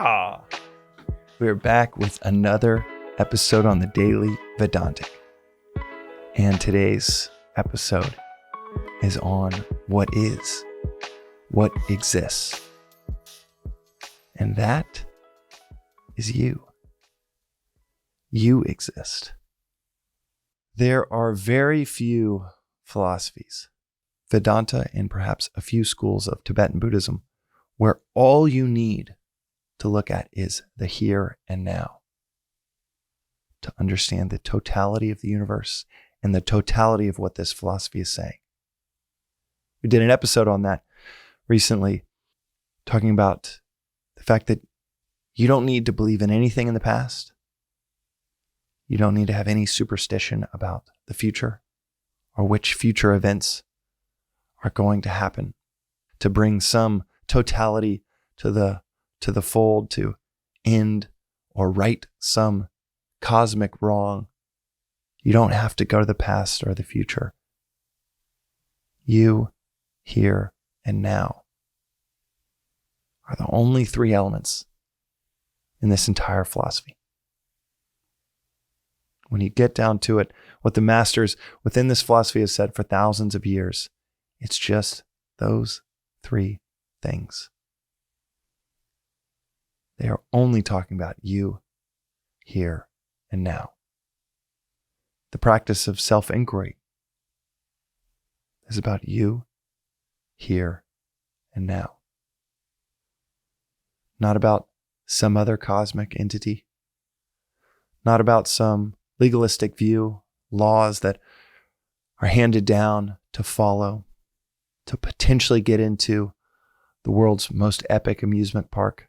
Yeehaw! We're back with another episode on the Daily Vedantic. And today's episode is on what is, what exists. And that is you. You exist. There are very few philosophies, Vedanta and perhaps a few schools of Tibetan Buddhism, where all you need to look at is the here and now, to understand the totality of the universe and the totality of what this philosophy is saying. We did an episode on that recently, talking about the fact that you don't need to believe in anything in the past. You don't need to have any superstition about the future or which future events are going to happen to bring some totality to the fold, to end or right some cosmic wrong. You don't have to go to the past or the future. You, here, and now are the only three elements in this entire philosophy. When you get down to it, what the masters within this philosophy have said for thousands of years, it's just those three things. They are only talking about you, here, and now. The practice of self-inquiry is about you, here, and now. Not about some other cosmic entity. Not about some legalistic view, laws that are handed down to follow, to potentially get into the world's most epic amusement park,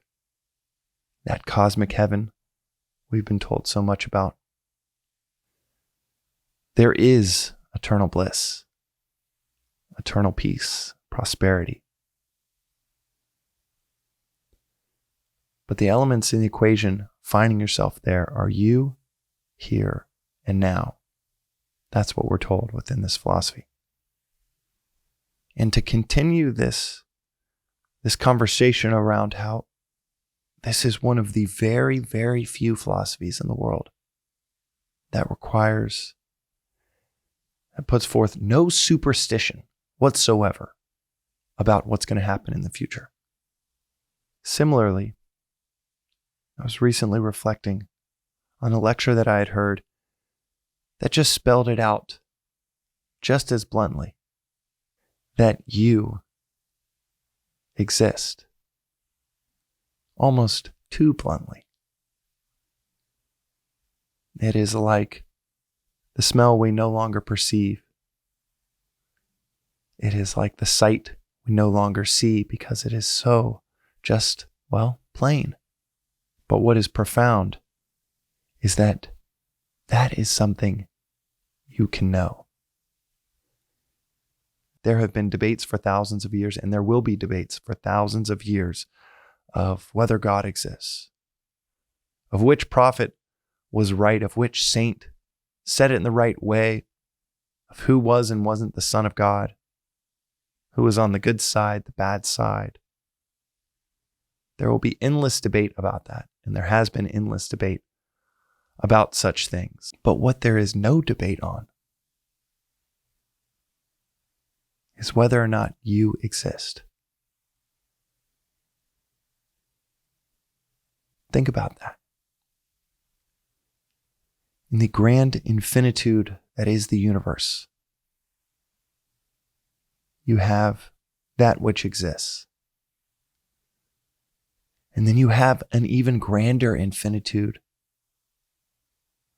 that cosmic heaven we've been told so much about. There is eternal bliss, eternal peace, prosperity. But the elements in the equation, finding yourself there, are you, here, and now. That's what we're told within this philosophy. And to continue this conversation around how this is one of the very, very few philosophies in the world that puts forth no superstition whatsoever about what's going to happen in the future. Similarly, I was recently reflecting on a lecture that I had heard that just spelled it out just as bluntly, that you exist, almost too bluntly. It is like the smell we no longer perceive. It is like the sight we no longer see because it is so just, plain. But what is profound is that is something you can know. There have been debates for thousands of years, and there will be debates for thousands of years of whether God exists, of which prophet was right, of which saint said it in the right way, of who was and wasn't the Son of God, who was on the good side, the bad side. There will be endless debate about that, and there has been endless debate about such things. But what there is no debate on is whether or not you exist. Think about that. In the grand infinitude that is the universe, you have that which exists. And then you have an even grander infinitude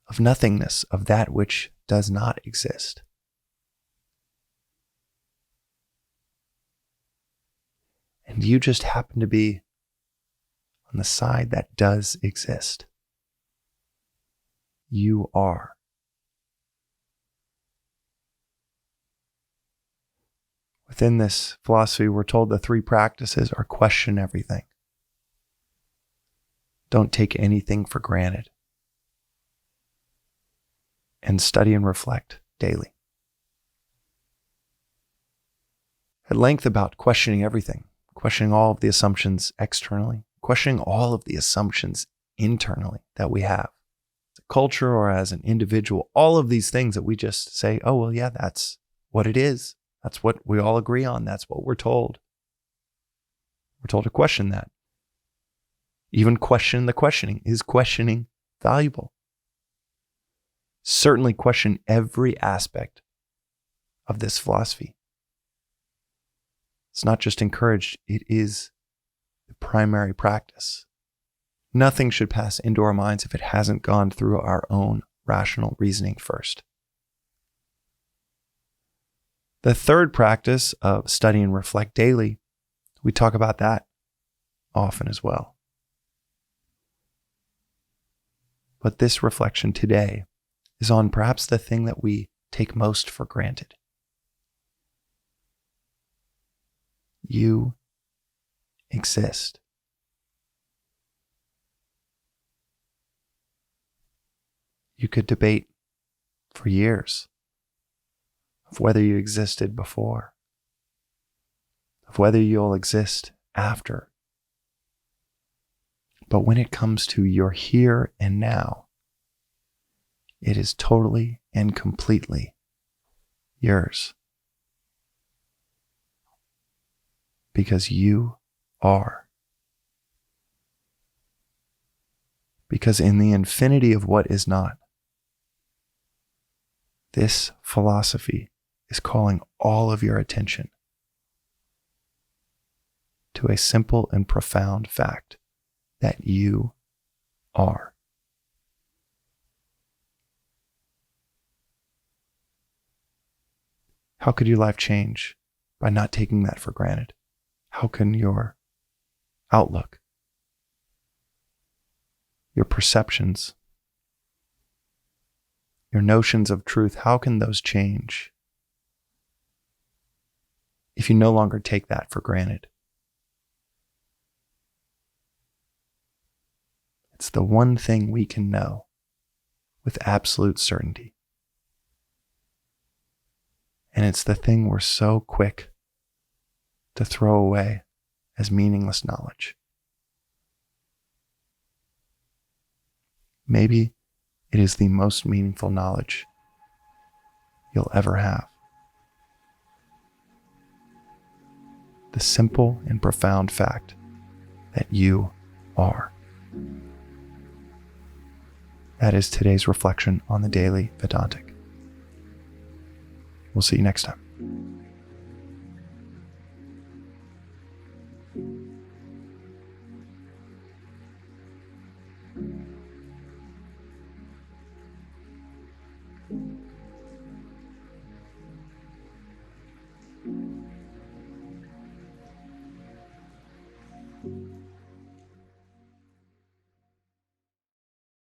of nothingness, of that which does not exist. And you just happen to be on the side that does exist. You are. Within this philosophy, we're told the three practices are question everything. Don't take anything for granted. And study and reflect daily. At length about questioning everything, questioning all of the assumptions externally questioning all of the assumptions internally that we have as a culture or as an individual, all of these things that we just say, oh, well, yeah, that's what it is. That's what we all agree on. That's what we're told. We're told to question that. Even question the questioning. Is questioning valuable? Certainly question every aspect of this philosophy. It's not just encouraged, it is the primary practice. Nothing should pass into our minds if it hasn't gone through our own rational reasoning first. The third practice of study and reflect daily, we talk about that often as well. But this reflection today is on perhaps the thing that we take most for granted. You exist. You could debate for years of whether you existed before, of whether you'll exist after. But when it comes to your here and now, it is totally and completely yours. Because you are. Because in the infinity of what is not, this philosophy is calling all of your attention to a simple and profound fact that you are. How could your life change by not taking that for granted? How can your outlook, your perceptions, your notions of truth, how can those change if you no longer take that for granted? It's the one thing we can know with absolute certainty. And it's the thing we're so quick to throw away as meaningless knowledge. Maybe it is the most meaningful knowledge you'll ever have. The simple and profound fact that you are. That is today's reflection on the Daily Vedantic. We'll see you next time.